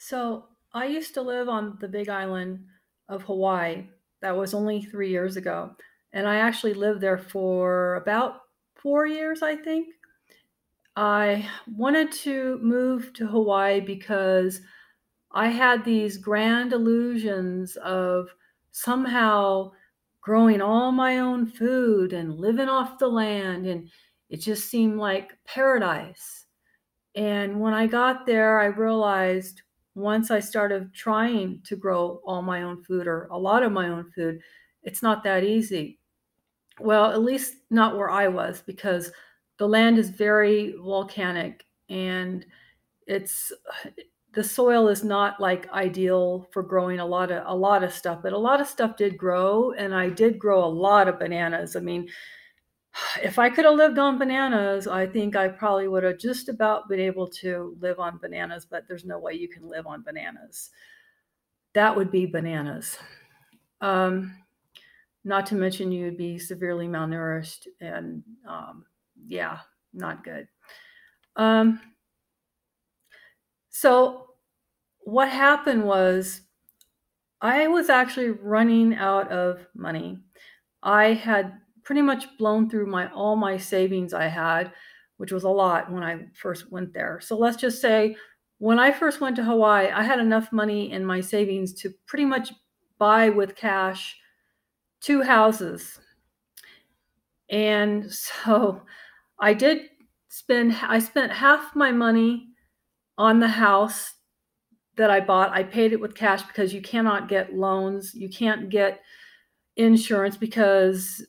So I used to live on the Big Island of Hawaii. That was only 3 years ago. And I actually lived there for about 4 years, I think. I wanted to move to Hawaii because I had these grand illusions of somehow growing all my own food and living off the land. And it just seemed like paradise. And when I got there, I realized once I started trying to grow all my own food or a lot of my own food, it's not that easy. Well, at least not where I was because the land is very volcanic and it's the soil is not like ideal for growing a lot of stuff, but a lot of stuff did grow and I did grow a lot of bananas. I mean, if I could have lived on bananas, I think I probably would have just about been able to live on bananas, but there's no way you can live on bananas. That would be bananas. Um, Not to mention you would be severely malnourished and yeah, not good. Um, so what happened was I was actually running out of money. I had pretty much blown through all my savings I had, which was a lot when I first went there. So let's just say when I first went to Hawaii, I had enough money in my savings to pretty much buy with cash 2 houses. And so I spent half my money on the house that I bought. I paid it with cash because you cannot get loans, you can't get insurance because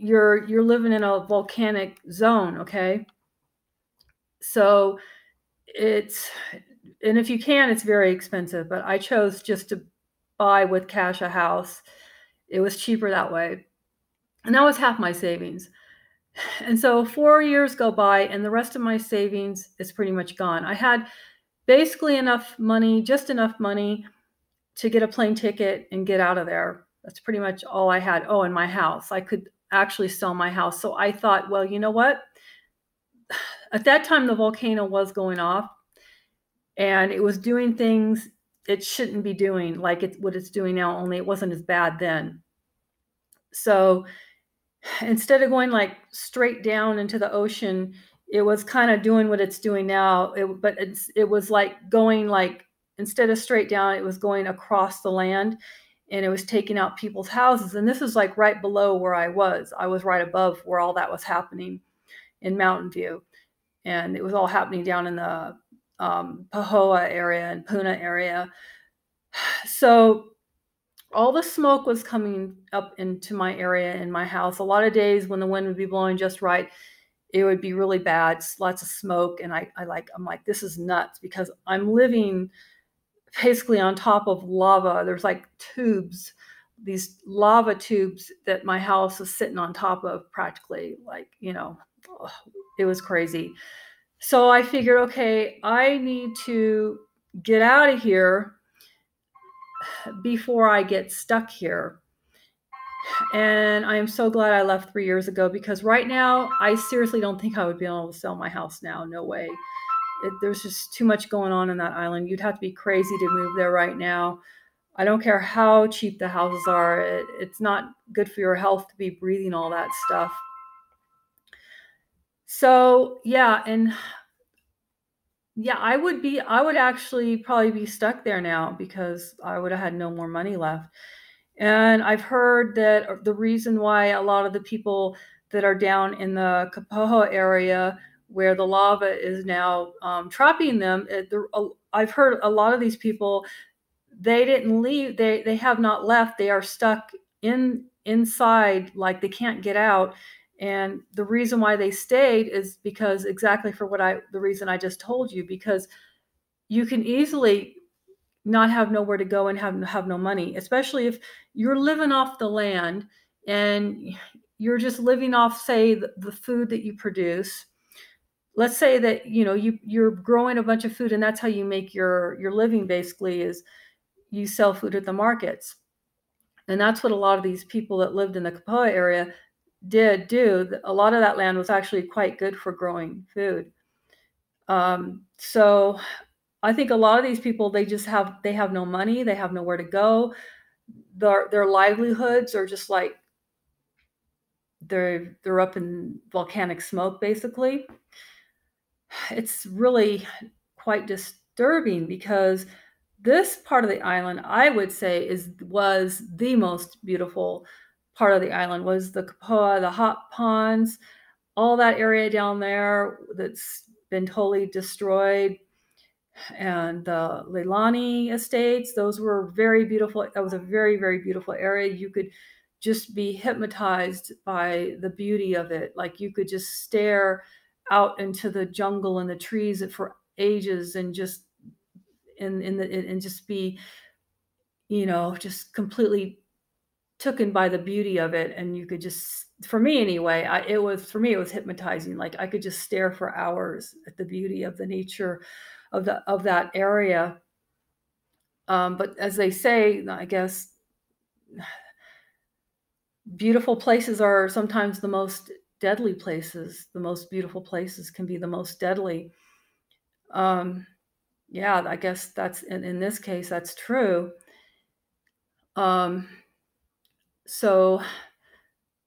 you're living in a volcanic zone, okay? So it's and if you can, it's very expensive, but I chose just to buy with cash a house. It was cheaper that way. And that was half my savings. And so 4 years go by and the rest of my savings is pretty much gone. I had basically enough money, just enough money to get a plane ticket and get out of there. That's pretty much all I had. Oh, and my house. I could actually sell my house. So I thought, well, you know what? At that time, the volcano was going off and it was doing things it shouldn't be doing, like what it's doing now, only it wasn't as bad then. So instead of going like straight down into the ocean, it was kind of doing what it's doing now. It was like going like instead of straight down, it was going across the land and it was taking out people's houses. And this is like right below where I was. I was right above where all that was happening in Mountain View. And it was all happening down in the Pahoa area and Puna area. So all the smoke was coming up into my area in my house. A lot of days when the wind would be blowing just right, it would be really bad, lots of smoke. And I'm like, this is nuts because I'm living basically on top of lava. There's like tubes, these lava tubes that my house is sitting on top of practically, like, it was crazy. So I figured, okay, I need to get out of here before I get stuck here. And I am so glad I left 3 years ago because right now, I seriously don't think I would be able to sell my house now. No way. There's just too much going on in that island. You'd have to be crazy to move there right now. I don't care how cheap the houses are. It's not good for your health to be breathing all that stuff. So yeah, and yeah, I would actually probably be stuck there now because I would have had no more money left. And I've heard that the reason why a lot of the people that are down in the Kapoho area where the lava is now trapping them, I've heard a lot of these people, they didn't leave. They have not left. They are stuck inside, like they can't get out. And the reason why they stayed is because exactly for the reason I just told you, because you can easily not have nowhere to go and have no money, especially if you're living off the land and you're just living off, say, the food that you produce. Let's say that you're growing a bunch of food and that's how you make your living. Basically, is you sell food at the markets, and that's what a lot of these people that lived in the Kapoa area did do. A lot of that land was actually quite good for growing food. So I think a lot of these people, they have no money, they have nowhere to go. Their livelihoods are just like they're up in volcanic smoke, basically. It's really quite disturbing because this part of the island, I would say, was the most beautiful part of the island. Was the Kapoa, the hot ponds, all that area down there that's been totally destroyed, and the Leilani estates. Those were very beautiful. That was a very, very beautiful area. You could just be hypnotized by the beauty of it. Like you could just stare out into the jungle and the trees for ages and just and just be, just completely taken by the beauty of it. And you could just, for me anyway, it was hypnotizing. Like I could just stare for hours at the beauty of the nature of that area. But as they say, I guess beautiful places are sometimes the most deadly places. The most beautiful places can be the most deadly. Yeah, I guess that's in this case that's true. Um, so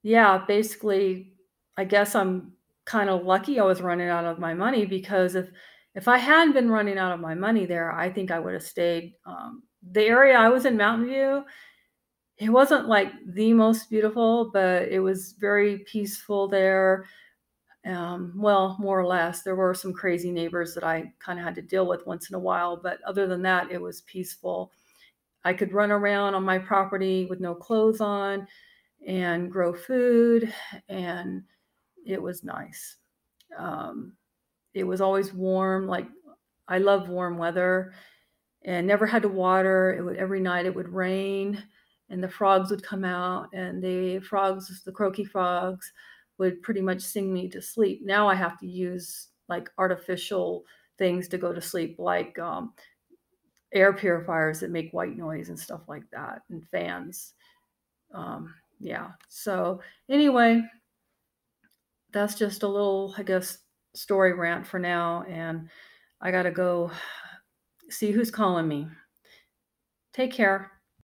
yeah, basically, I guess I'm kind of lucky I was running out of my money, because if I hadn't been running out of my money there, I think I would have stayed. The area I was in, Mountain View, it wasn't like the most beautiful, but it was very peaceful there. Well, more or less. There were some crazy neighbors that I kind of had to deal with once in a while, but other than that, it was peaceful. I could run around on my property with no clothes on and grow food, and it was nice. Um, it was always warm. Like I love warm weather, and never had to water. Every night it would rain, and the frogs would come out, and the croaky frogs, would pretty much sing me to sleep. Now I have to use like artificial things to go to sleep, like air purifiers that make white noise and stuff like that, and fans. Yeah. So anyway, that's just a little, I guess, story rant for now, and I gotta go see who's calling me. Take care.